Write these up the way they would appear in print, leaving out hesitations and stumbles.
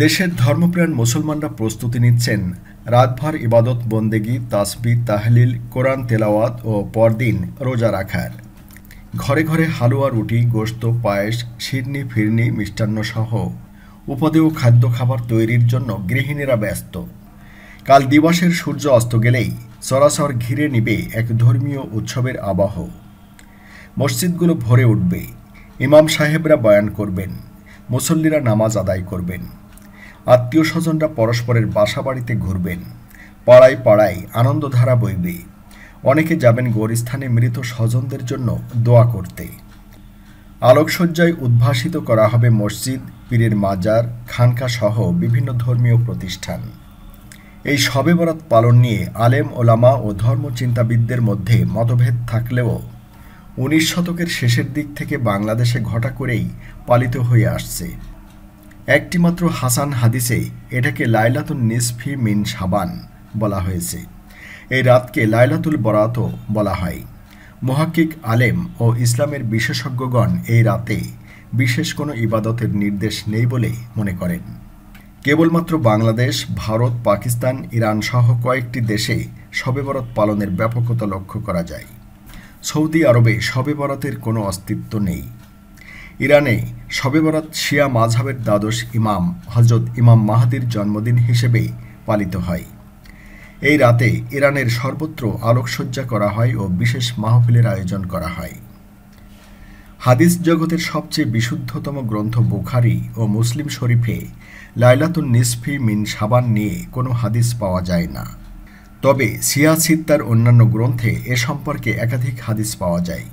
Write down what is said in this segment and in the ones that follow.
দেশের ধর্মপ্রাণ মুসলমানরা প্রস্তুতি নিচ্ছেন রাতভর ইবাদত বন্দেগি, তাসবিহ, তাহলিল, কোরআন তেলাওয়াত ও পরদিন রোজা রাখার। ঘরে ঘরে হালুয়া, রুটি, গোশত, পায়েস, শিরনি, ফিরনি, মিষ্টান্নসহ উপদেয় খাদ্য খাবার তৈরির জন্য গৃহিণীরা ব্যস্ত। কাল দিবসের সূর্য অস্ত গেলেই সরাসর ঘিরে নিবে এক ধর্মীয় উৎসবের আবহ। মসজিদগুলো ভরে উঠবে, ইমাম সাহেবরা বয়ান করবেন, মুসল্লিরা নামাজ আদায় করবেন, আত্মীয় স্বজনরা পরস্পরের বাসা বাড়িতে ঘুরবেন, পাড়ায় পাড়ায় আনন্দধারা বইবে। অনেকে যাবেন গোরস্থানে মৃত স্বজনদের জন্য দোয়া করতে। আলোকসজ্জায় উদ্ভাসিত করা হবে মসজিদ, পীরের মাজার, খানকা সহ বিভিন্ন ধর্মীয় প্রতিষ্ঠান। এই শবে বরাত পালন নিয়ে আলেম ওলামা ও ধর্মচিন্তাবিদদের মধ্যে মতভেদ থাকলেও 19 শতকের শেষের দিক থেকে বাংলাদেশে ঘটা করেই পালিত হয়ে আসছে। একটিমাত্র হাসান হাদিসে এটাকে লাইলাতুন নিসফি মিন শাবান বলা হয়েছে। এই রাতকে লাইলাতুল বরাতও বলা হয়। মুহাক্কিক আলেম ও ইসলামের বিশেষজ্ঞগণ এই রাতে বিশেষ কোনো ইবাদতের নির্দেশ নেই বলে মনে করেন। কেবলমাত্র বাংলাদেশ, ভারত, পাকিস্তান, ইরান সহ কয়েকটি দেশে শবে বরাত পালনের ব্যাপকতা লক্ষ্য করা যায়। সৌদি আরবে শবে বরাতের কোনো অস্তিত্ব নেই। ইরানে শবে বরাত শিয়া মাযহাবের দ্বাদশ ইমাম হযরত ইমাম মাহদির জন্মদিন হিসেবে পালিত হয়। এই রাতে ইরানের সর্বত্র আলোকসজ্জা করা হয় ও বিশেষ মাহফিলের আয়োজন করা হয়। হাদিস জগতের সবচেয়ে বিশুদ্ধতম গ্রন্থ বুখারী ও মুসলিম শরীফে লাইলাতুন নিসফি মিন শাবান নিয়ে কোনো হাদিস পাওয়া যায় না। তবে সিয়াসিত্তার অন্যান্য গ্রন্থে এ সম্পর্কে একাধিক হাদিস পাওয়া যায়।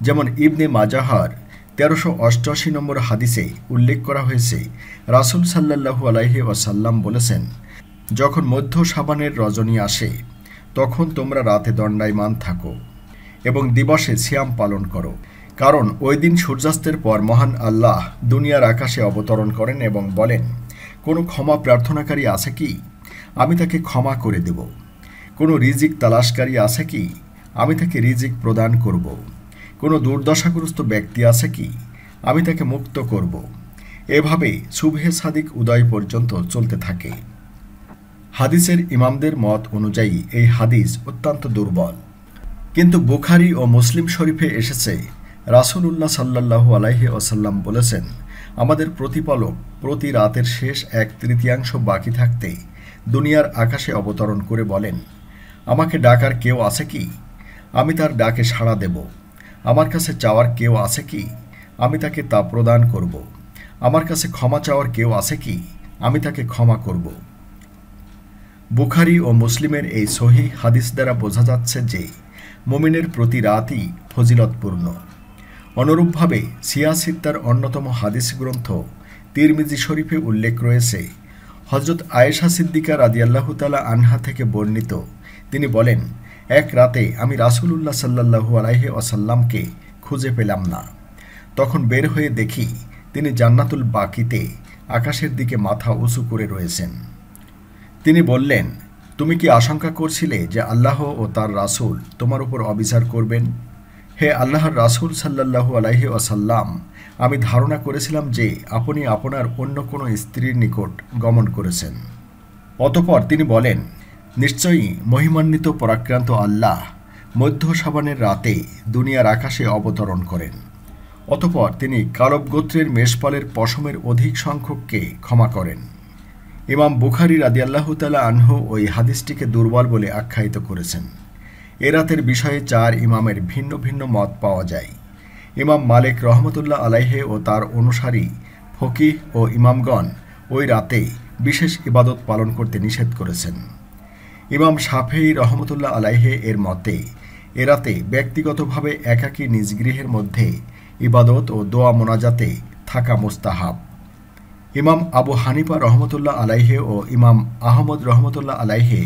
যেমন ইবনে মাজাহার 1388 নম্বর হাদিসে উল্লেখ করা হয়েছে, রাসূল সাল্লাল্লাহু আলাইহি ওয়াসাল্লাম বলেছেন, যখন মধ্য শাবানের রজনী আসে তখন তোমরা রাতে দণ্ডায়মান থাকো এবং দিবসে সিয়াম পালন করো, কারণ ওই দিন সূর্যাস্তের পর মহান আল্লাহ দুনিয়ার আকাশে অবতরণ করেন এবং বলেন, কোনো ক্ষমা প্রার্থনাকারী আছে কি? আমি তাকে ক্ষমা করে দেব। কোনো রিজিক তালাশকারী আছে কি? আমি তাকে রিজিক প্রদান করব। কোনো দুর্দশাগ্রস্ত ব্যক্তি আছে কি? আমি তাকে মুক্ত করব। এভাবে সুবহে সাদিক উদয় পর্যন্ত চলতে থাকে। হাদিসের ইমামদের মত অনুযায়ী এই হাদিস অত্যন্ত দুর্বল। কিন্তু বুখারী ও মুসলিম শরীফে এসেছে, রাসূলুল্লাহ সাল্লাল্লাহু আলাইহি ওয়াসাল্লাম বলেছেন, আমাদের প্রতিপালক প্রতি রাতের শেষ 1/3 বাকি থাকতে দুনিয়ার আকাশে অবতরণ করে বলেন, আমাকে ডাকার কেউ আছে কি? আমি তার ডাকে সাড়া দেব। আমার কাছে চাওয়ার কেউ আছে কি? আমি তাকে তা প্রদান করব। আমার কাছে ক্ষমা চাওয়ার কেউ আছে কি? আমি তাকে ক্ষমা করব। বুখারী ও মুসলিমের এই সহিহ হাদিস দ্বারা বোঝা যাচ্ছে যে মুমিনের প্রতি রাতই ফজিলতপূর্ণ। অনুরূপভাবে সিয়াসিত্তার অন্যতম হাদিস গ্রন্থ তিরমিজি শরীফে উল্লেখ রয়েছে, হযরত আয়েশা সিদ্দিকা রাদিয়াল্লাহু তাআলা আনহা থেকে বর্ণিত, তিনি বলেন, এক রাতে আমি রাসূলুল্লাহ সাল্লাল্লাহু আলাইহি ওয়াসাল্লামকে খুঁজে পেলাম না। তখন বের হয়ে দেখি তিনি জান্নাতুল বাকিতে আকাশের দিকে মাথা উঁচু করে রয়েছেন। তিনি বললেন, তুমি কি আশঙ্কা করছিলে যে আল্লাহ ও তার রাসূল তোমার উপর অবিচার করবেন? হে আল্লাহর রাসূল সাল্লাল্লাহু আলাইহি ওয়াসাল্লাম, আমি ধারণা করেছিলাম যে আপনি আপনার অন্য কোনো স্ত্রীর নিকট গমন করেছেন। অতঃপর তিনি বলেন, নিশ্চয়ই মহিমান্বিত পরাক্রান্ত আল্লাহ মধ্য শাবানের রাতে দুনিয়ার আকাশে অবতরণ করেন। অতঃপর তিনি কালব গোত্রের মেষপালের পশমের অধিক সংখ্যককে ক্ষমা করেন। ইমাম বুখারী রাদিয়াল্লাহু তাআলা আনহু ওই হাদিসটিকে দুর্বল বলে আখ্যায়িত করেছেন। এ রাতের বিষয়ে 4 ইমামের ভিন্ন ভিন্ন মত পাওয়া যায়। ইমাম মালিক রহমতুল্লাহ আলাইহি ও তার অনুসারী ফকিহ ও ইমামগণ ওই রাতে বিশেষ ইবাদত পালন করতে নিষেধ করেছেন। ইমাম শাফেঈ রহমতুল্লাহ আলাইহি এর মতে এ রাতে ব্যক্তিগতভাবে একাকী নিজ গৃহের মধ্যে ইবাদত ও দোয়া মোনাজাতে থাকা মুস্তাহাব। ইমাম আবু হানিফা রহমতুল্লাহ আলাইহি ও ইমাম আহমদ রহমতুল্লাহ আলাইহি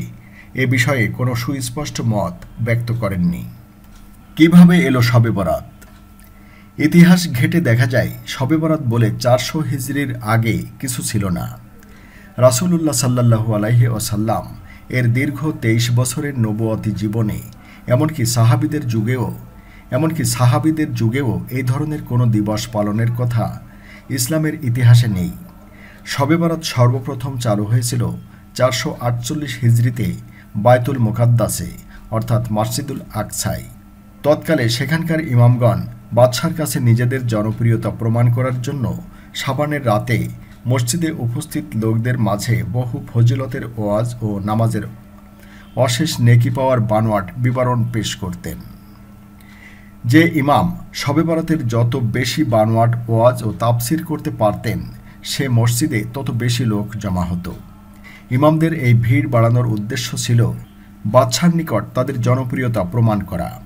এ বিষয়ে কোনো সুস্পষ্ট মত ব্যক্ত করেননি। কিভাবে এলো শবে বরাত? ইতিহাস ঘেঁটে দেখা যায়, শবে বরাত বলে 400 হিজরির আগে কিছু ছিল না। রাসূলুল্লাহ সাল্লাল্লাহু আলাইহি ওয়াসাল্লাম এর দীর্ঘ 23 বছরের নবুয়তি জীবনে এমনকি সাহাবীদের যুগেও এই ধরনের কোনো দিবস পালনের কথা ইসলামের ইতিহাসে নেই। শবে বরাত সর্বপ্রথম চালু হয়েছিল 448 হিজরিতে বায়তুল মুকাদ্দাসে অর্থাৎ মসজিদুল আকসায়। তৎকালে সেখানকার ইমামগণ বাদশার কাছে নিজেদের জনপ্রিয়তা প্রমাণ করার জন্য শাবানের রাতে মসজিদে উপস্থিত লোকদের মাঝে বহু ফজিলতের ওয়াজ ও নামাজের অশেষ নেকি পাওয়ার বানোয়াট বিবরণ পেশ করতেন। যে ইমাম শবে বরাতের যত বেশি বানোয়াট ওয়াজ ও তাফসির করতে পারতেন সে মসজিদে তত বেশি লোক জমা হতো। ইমামদের এই ভিড় বাড়ানোর উদ্দেশ্য ছিল বাদশার নিকট তাদের জনপ্রিয়তা প্রমাণ করা।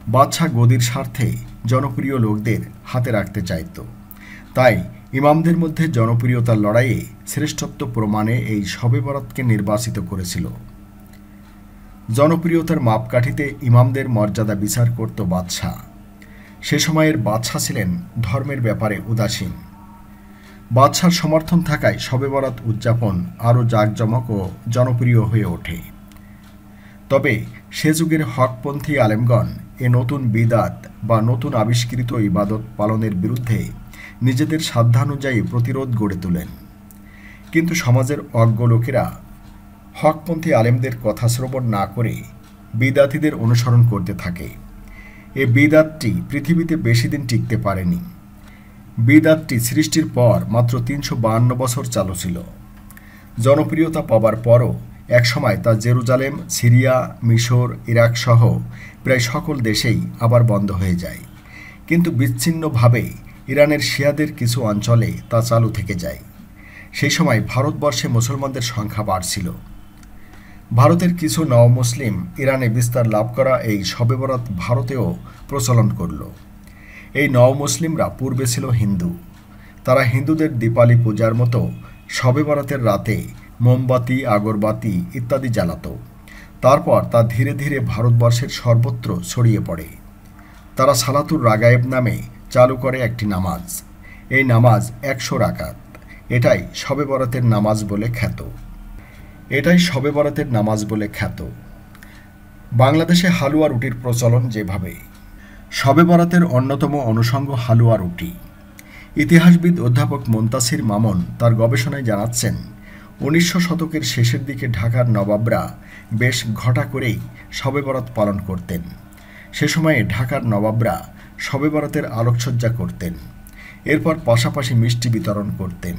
বাদশাহ গদির স্বার্থে জনপ্রিয় লোকদের হাতে রাখতে চাইত, তাই ইমামদের মধ্যে জনপ্রিয়তার লড়াইয়ে শ্রেষ্ঠত্ব প্রমাণে এই শবে বরাতকে নির্বাচিত করেছিল। জনপ্রিয়তার মাপকাঠিতে ইমামদের মর্যাদা বিচার করত বাদশাহ। সে সময়ের বাদশাহ ছিলেন ধর্মের ব্যাপারে উদাসীন। বাদশার সমর্থন থাকায় শবে বরাত উদযাপন আরও জাঁকজমক ও জনপ্রিয় হয়ে ওঠে। তবে সে যুগের হকপন্থী আলেমগণ এ নতুন বিদাত বা নতুন আবিষ্কৃত ইবাদত পালনের বিরুদ্ধে নিজেদের সাধ্যানুযায়ী প্রতিরোধ গড়ে তোলেন। কিন্তু সমাজের অজ্ঞ লোকেরা হকপন্থী আলেমদের কথা শ্রবণ না করে বিদাতীদের অনুসরণ করতে থাকে। এ বিদাতটি পৃথিবীতে বেশি দিন টিকতে পারেনি। বিদাতটি সৃষ্টির পর মাত্র 352 বছর চালু ছিল। জনপ্রিয়তা পাবার পরও একসময় তা জেরুজালেম, সিরিয়া, মিশর, ইরাক সহ প্রায় সকল দেশেই আবার বন্ধ হয়ে যায়। কিন্তু বিচ্ছিন্নভাবে ইরানের শিয়াদের কিছু অঞ্চলে তা চালু থেকে যায়। সেই সময় ভারতবর্ষে মুসলমানদের সংখ্যা বাড়ছিল। ভারতের কিছু নও-মুসলিম ইরানে বিস্তার লাভ করা এই শবে বরাত ভারতেও প্রচলন করল। এই নও-মুসলিমরা পূর্বে ছিল হিন্দু। তারা হিন্দুদের দীপালি পূজার মতো শবে বরাতের রাতে মোমবাতি, আগরবাতি ইত্যাদি জ্বালাত। তারপর তা ধীরে ধীরে ভারতবর্ষের সর্বত্র ছড়িয়ে পড়ে। তারা সালাতুর রাগায়েব নামে চালু করে একটি নামাজ। এই নামাজ 100 রাকাত। এটাই শবে বরাতের নামাজ বলে খ্যাত। বাংলাদেশে হালুয়া রুটির প্রচলন যেভাবে, শবে বরাতের অন্যতম অনুষঙ্গ হালুয়া রুটি। ইতিহাসবিদ অধ্যাপক মুনতাসির মামুন তার গবেষণায় জানাচ্ছেন, 1900 শতকের শেষের দিকে ঢাকার নবাবরা বেশ ঘটা করেই শবে বরাত পালন করতেন। সে সময়ে ঢাকার নবাবরা শবে বরাতের আলোকসজ্জা করতেন, এরপর পাশাপাশি মিষ্টি বিতরণ করতেন।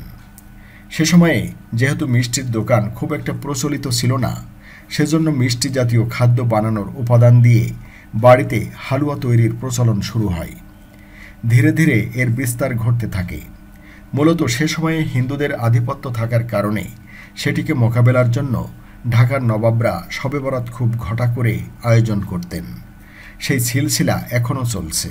সে সময়ে যেহেতু মিষ্টির দোকান খুব একটা প্রচলিত ছিল না, সেজন্য মিষ্টি জাতীয় খাদ্য বানানোর উপাদান দিয়ে বাড়িতে হালুয়া তৈরির প্রচলন শুরু হয়। ধীরে ধীরে এর বিস্তার ঘটতে থাকে। মূলত সে সময়ে হিন্দুদের আধিপত্য থাকার কারণে সেটিকে মোকাবেলার জন্য ঢাকার নবাবরা শবে বরাত খুব ঘটা করে আয়োজন করতেন। সেই সিলসিলা এখনও চলছে।